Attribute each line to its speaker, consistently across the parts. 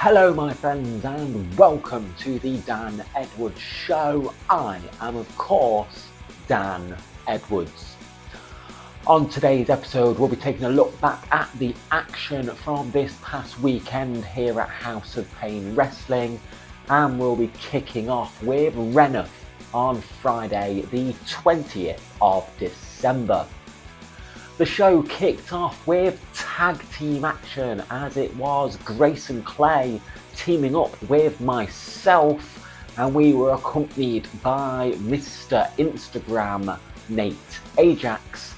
Speaker 1: Hello my friends and welcome to the Dan Edwards Show. I am of course Dan Edwards. On today's episode we'll be taking a look back at the action from this past weekend here at House of Pain Wrestling, and we'll be kicking off with Reneth on Friday the 20th of December. The show kicked off with tag team action as it was Grayson Clay teaming up with myself, and we were accompanied by Mr. Instagram Nate Ajax,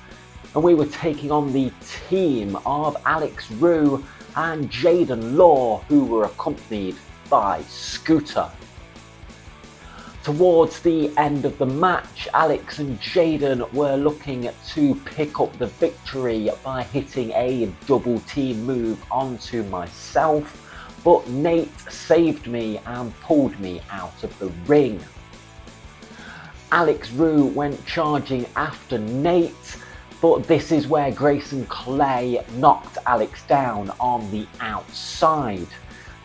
Speaker 1: and we were taking on the team of Alex Rue and Jaden Law, who were accompanied by Scooter. Towards the end of the match, Alex and Jaden were looking to pick up the victory by hitting a double team move onto myself, but Nate saved me and pulled me out of the ring. Alex Rue went charging after Nate, but this is where Grayson Clay knocked Alex down on the outside.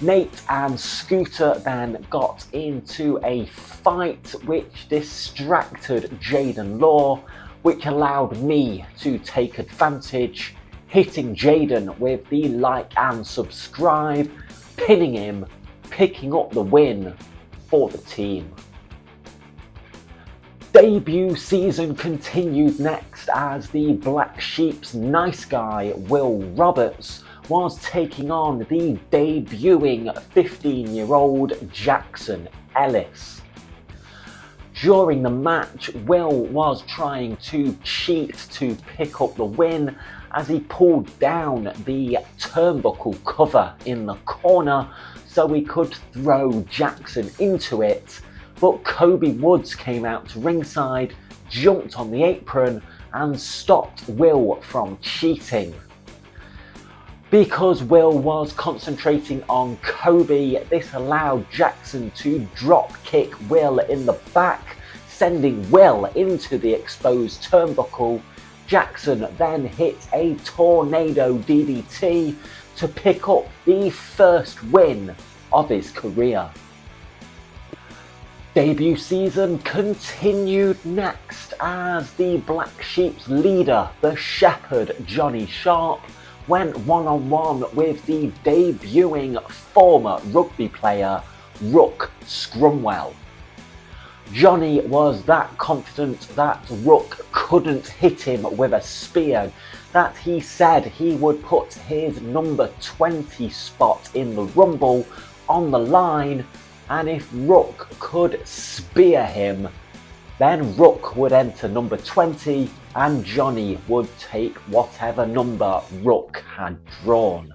Speaker 1: Nate and Scooter then got into a fight which distracted Jaden Law, which allowed me to take advantage, hitting Jaden with the like and subscribe, pinning him, picking up the win for the team. Debut season continued next as the Black Sheep's nice guy Will Roberts was taking on the debuting 15-year-old Jackson Ellis. During the match, Will was trying to cheat to pick up the win as he pulled down the turnbuckle cover in the corner so he could throw Jackson into it, but Kobe Woods came out to ringside, jumped on the apron and stopped Will from cheating. Because Will was concentrating on Kobe, this allowed Jackson to drop kick Will in the back, sending Will into the exposed turnbuckle. Jackson then hit a tornado DDT to pick up the first win of his career. Debut season continued next as the Black Sheep's leader, the Shepherd Johnny Sharp, went one-on-one with the debuting former rugby player Rook Scrumwell. Johnny was that confident that Rook couldn't hit him with a spear that he said he would put his number 20 spot in the Rumble on the line, and if Rook could spear him, then Rook would enter number 20 and Johnny would take whatever number Rook had drawn.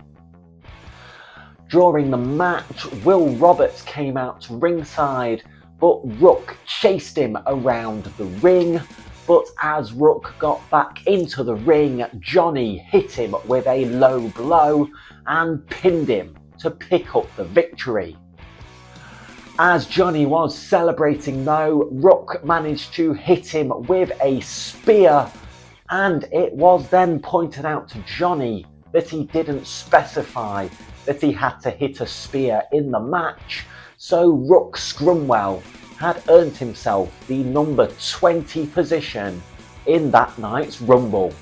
Speaker 1: During the match, Will Roberts came out to ringside, but Rook chased him around the ring. But as Rook got back into the ring, Johnny hit him with a low blow and pinned him to pick up the victory. As Johnny was celebrating though, Rook managed to hit him with a spear, and it was then pointed out to Johnny that he didn't specify that he had to hit a spear in the match, so Rook Scrumwell had earned himself the number 20 position in that night's Rumble.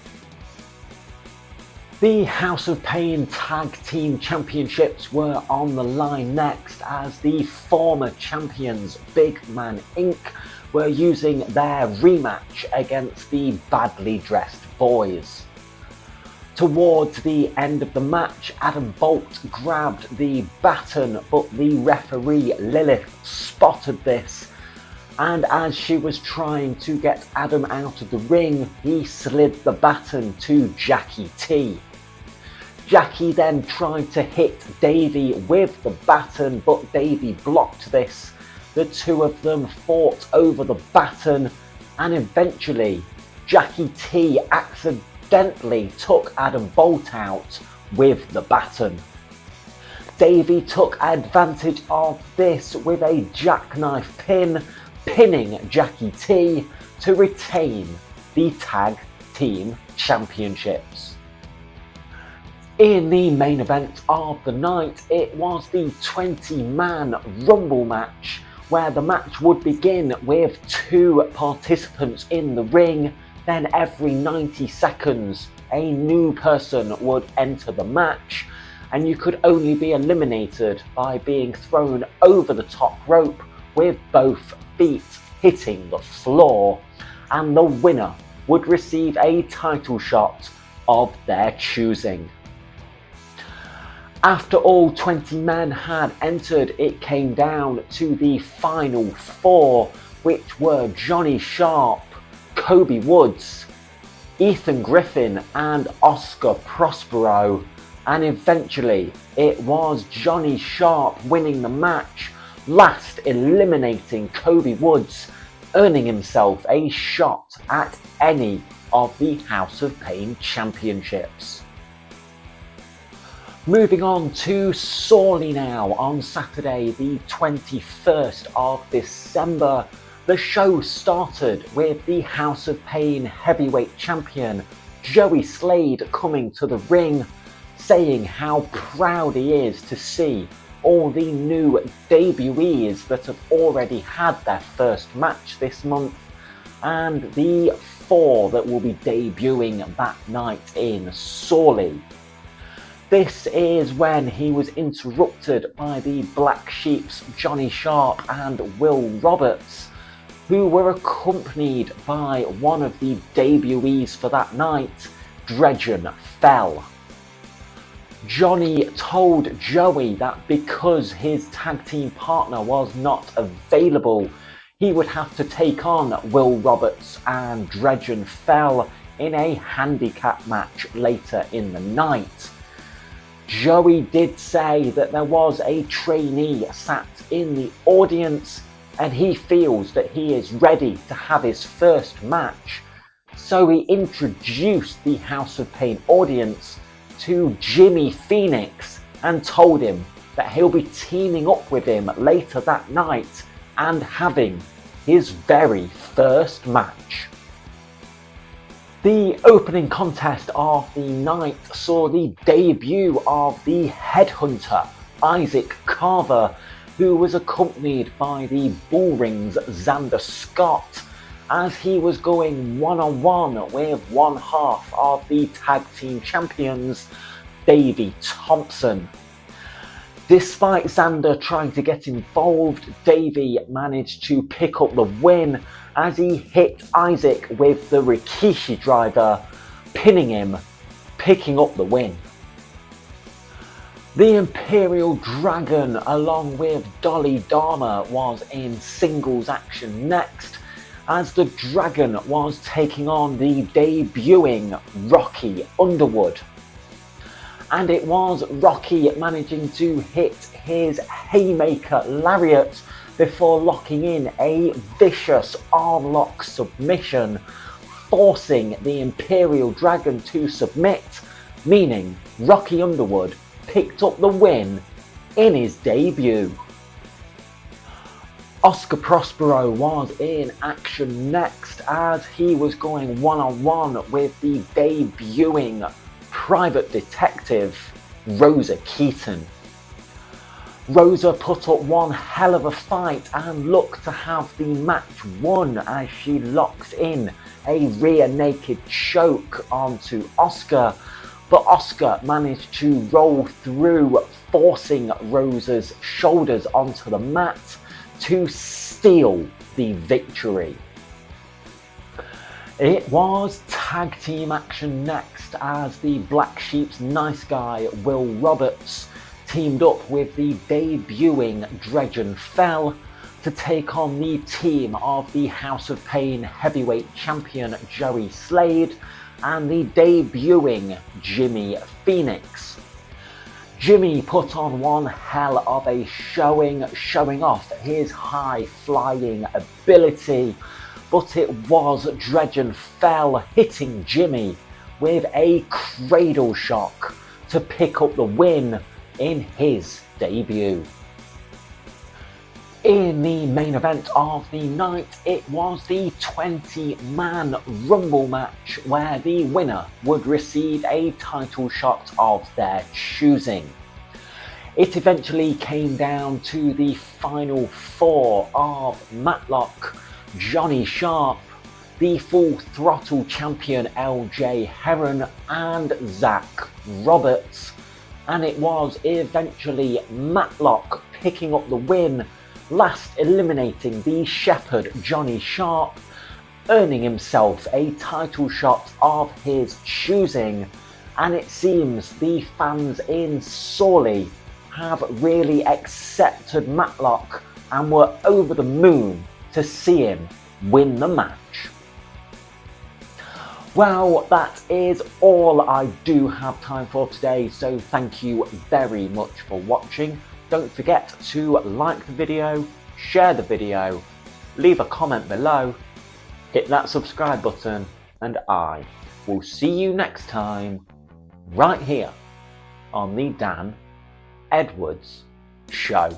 Speaker 1: The House of Pain Tag Team Championships were on the line next as the former champions Big Man Inc. were using their rematch against the Badly Dressed Boys. Towards the end of the match, Adam Bolt grabbed the baton, but the referee Lilith spotted this, and as she was trying to get Adam out of the ring, he slid the baton to Jackie T. Jackie then tried to hit Davey with the baton, but Davey blocked this. The two of them fought over the baton, and eventually Jackie T accidentally took Adam Bolt out with the baton. Davey took advantage of this with a jackknife pin, pinning Jackie T to retain the Tag Team Championships. In the main event of the night, it was the 20-man Rumble match, where the match would begin with 2 participants in the ring. Then every 90 seconds, a new person would enter the match, and you could only be eliminated by being thrown over the top rope with both feet hitting the floor, and the winner would receive a title shot of their choosing. After all 20 men had entered, it came down to the final 4, which were Johnny Sharp, Cobie Woods, Ethan Griffin and Oscar Prospero, and eventually it was Johnny Sharp winning the match, last eliminating Cobie Woods, earning himself a shot at any of the House of Pain championships. Moving on to Sawley now. On Saturday the 21st of December, the show started with the House of Pain heavyweight champion Joey Slade coming to the ring, saying how proud he is to see all the new debutees that have already had their first match this month, and the 4 that will be debuting that night in Sawley. This is when he was interrupted by the Black Sheep's Johnny Sharp and Will Roberts, who were accompanied by one of the debutees for that night, Dredgen Fell. Johnny told Joey that because his tag team partner was not available, he would have to take on Will Roberts and Dredgen Fell in a handicap match later in the night. Joey did say that there was a trainee sat in the audience and he feels that he is ready to have his first match. So he introduced the House of Pain audience to Jimmy Phoenix and told him that he'll be teaming up with him later that night and having his very first match. The opening contest of the night saw the debut of the Headhunter, Isaac Carver, who was accompanied by the Bullring's Xander Scott, as he was going one-on-one with one half of the tag team champions, Davey Thompson. Despite Xander trying to get involved, Davey managed to pick up the win as he hit Isaac with the Rikishi driver, pinning him, picking up the win. The Imperial Dragon, along with Dolly Dharma, was in singles action next, as the Dragon was taking on the debuting Rocky Underwood. And it was Rocky managing to hit his Haymaker Lariat before locking in a vicious armlock submission, forcing the Imperial Dragon to submit, meaning Rocky Underwood picked up the win in his debut. Oscar Prospero was in action next, as he was going one-on-one with the debuting private detective Rosa Keaton. Rosa put up one hell of a fight and looked to have the match won as she locks in a rear naked choke onto Oscar, but Oscar managed to roll through, forcing Rosa's shoulders onto the mat to steal the victory. It was tag team action next, as the Black Sheep's nice guy Will Roberts teamed up with the debuting Dredgen Fell to take on the team of the House of Pain heavyweight champion Joey Slade and the debuting Jimmy Phoenix. Jimmy put on one hell of a showing off his high-flying ability, but it was Dredgen Fell hitting Jimmy with a cradle shock to pick up the win in his debut. In the main event of the night, it was the 20-man Rumble match where the winner would receive a title shot of their choosing. It eventually came down to the final four of Matlock, Johnny Sharp, the Full Throttle champion LJ Heron, and Zach Roberts, and it was eventually Matlock picking up the win, last eliminating the Shepherd Johnny Sharp, earning himself a title shot of his choosing. And it seems the fans in Sawley have really accepted Matlock and were over the moon to see him win the match. Well, that is all I do have time for today, so thank you very much for watching. Don't forget to like the video, share the video, leave a comment below, hit that subscribe button, and I will see you next time right here on the Dan Edwards Show.